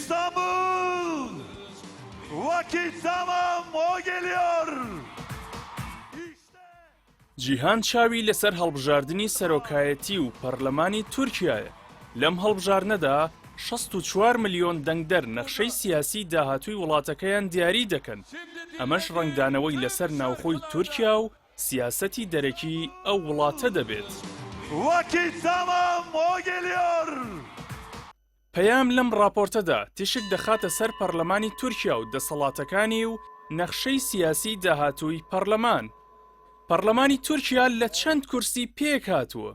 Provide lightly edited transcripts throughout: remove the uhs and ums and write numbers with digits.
İstanbul! Vakit tamam, o geliyor! جیهان چاوی لەسەر هەڵبژاردننی سەرۆکایەتی و پەرلەمانی تورکیایە. لەم هەڵبژارنەدا 64 ملیۆن دەنگدەر نەخشەی سیاسی داهاتووی وڵاتەکەیان دیاری دەکەن. ئەمەش ڕنگدانەوەی لەسەر ناوخۆی تورکیا و سیاسەتی دەرەکی ئەو وڵاتە دەبێت. Vakit tamam, o geliyor! پەیام لەم راپۆرتەدا تیشک دەخاتە سەر پەرلەمانی تورکیا و دەسەڵاتەکانی و نەخشەی سیاسی داهاتووی پەرلەمان. پەرلەمانی تورکیا لە چەند کورسی پێک هاتووە.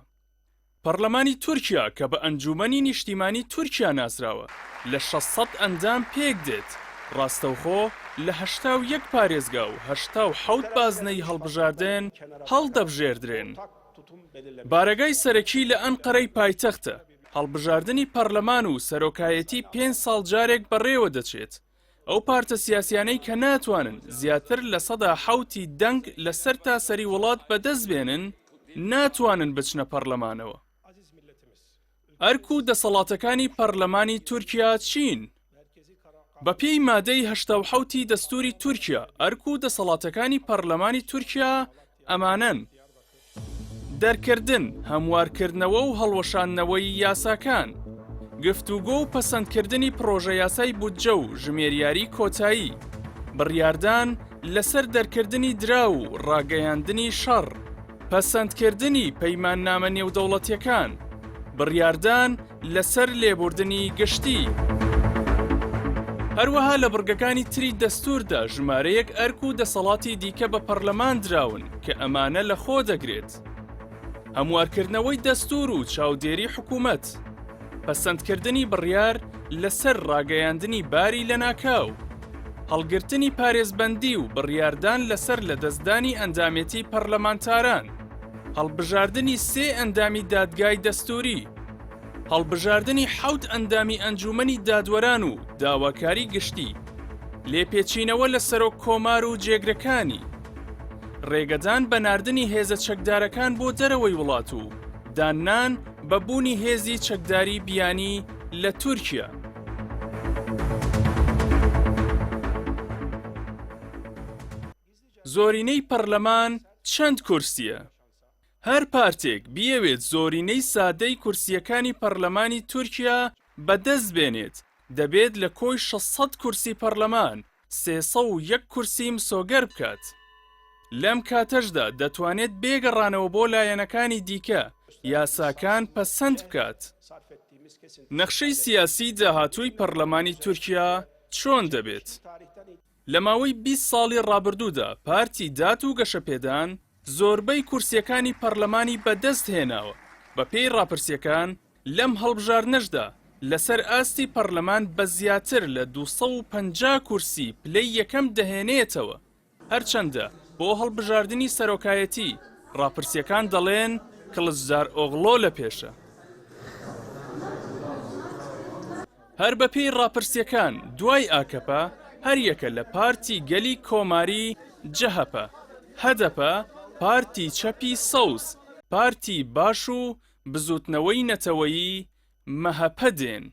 پەرلەمانی تورکیا کە بە ئەنجومەنی نیشتیمانی تورکیا ناسراوە لە 600 ئەندام پێک دێت. ڕاستەوخۆ لە 81 پارێزگا و 87 بازنەی هەڵبژاردن هەڵدەبژێردرێن. بارەگای سەرەکی لە ئەنقەرەی پایتەختە. هەڵبژاردننی پەرلەمان و سەرۆکایەتی 5 ساڵ جارێک بەڕێوە دەچێت. ئەو پارتە سیاسیانەی کە ناتوانن زیاتر لە 170 دەنگ لەسەر تاسەری وڵات بەدەست بێنن ناتوانن بچنە پەرلەمانەوە. ئەرک و دەسەڵاتەکانی پەرلەمانی تورکیا چین؟ بەپێی مادەی 87 دەستوری تورکیا ئەرک و دەسەڵاتەکانی پەرلەمانی تورکیا ئەمانەن: دەرکردن، هەموارکردنەوە و هەڵوەشاندنەوەی یاساکان، گفتوگۆ و پەسەندکردنی پرۆژە یاسای بودجە و ژمێریاری کۆتایی، بڕیاردان لەسەر دەرکردنی دراو و ڕاگەیاندنی شەڕ، پەسەندکردنی پەیماننامە نێودەوڵەتیەکان، بڕیاردان لەسەر لێبوردنی گشتی. هەروەها لە بڕگەکانی تری دەستوردا ژمارەیەک ئەرک و دەسەڵاتی دیکە بە پەرلەمان دراون کە ئەمانە لە خۆ دەگرێت: هەموارکردنەوەی دەستور و چاودێری حکوومەت، پەسەندکردنی بڕیار لەسەر ڕاگەیاندنی باری لە ناکاو، هەڵگرتنی پارێزبەندی و بڕیاردان لەسەر لەدەستدانی ئەندامەتی پەرلەمانتاران، هەڵبژاردننی 3 ئەندامی دادگای دەستوری، هەڵبژاردننی 7 ئەندامی ئەنجومەنی دادوەران و داواکاری گشتی، لێپێچینەوە لە سەرۆک کۆمار و جێگرەکانی، ڕێگەدان بە ناردنی هێزە چەکدارەکان بۆ دەرەوەی وڵات و دانان بەبوونی هێزی چەکداری بیانی لە تورکیا. زۆرینەی پەرلەمان چەند کورسیە؟ هەر پارتێک بیەوێت زۆرینەی سادەی کورسیەکانی پەرلەمانی تورکیا بەدەست بێنێت دەبێت لە کۆی 600 کورسی پەرلەمان 301 کورسی مسۆگەر بکات. لەم کاتەشدا دەتوانێت بێگەڕانەوە بۆ لایەنەکانی دیکە یاساکان پەسەند بکات. نەخشەی سیاسی داهاتووی پەرلەمانی تورکیا چۆن دەبێت؟ لە ماوەی 20 ساڵی ڕابردوودا پارتی دات و گەشەپێدان زۆربەی کورسیەکانی پەرلەمانی بەدەست هێناوە. بە پێی ڕاپرسیەکان لەم هەڵبژاردنەشدا لەسەر ئاستی پەرلەمان بە زیاتر لە 250 کورسی پلەی یەکەم دەهێنێتەوە. هەرچەندە بۆ هەڵبژاردننی سەرۆکایەتی ڕاپرسیەکان دەڵێن کڵجدار ئۆغڵۆ لە پێشە. هەر بەپێی ڕاپرسیەکان دوای ئاکەپە هەر یەکە لە پارتی گەلی کۆماری جەهەپە، هەدەپە، پارتی چەپی سەوز، پارتی باش و بزوتنەوەی نەتەوەیی مەهەپە دێن.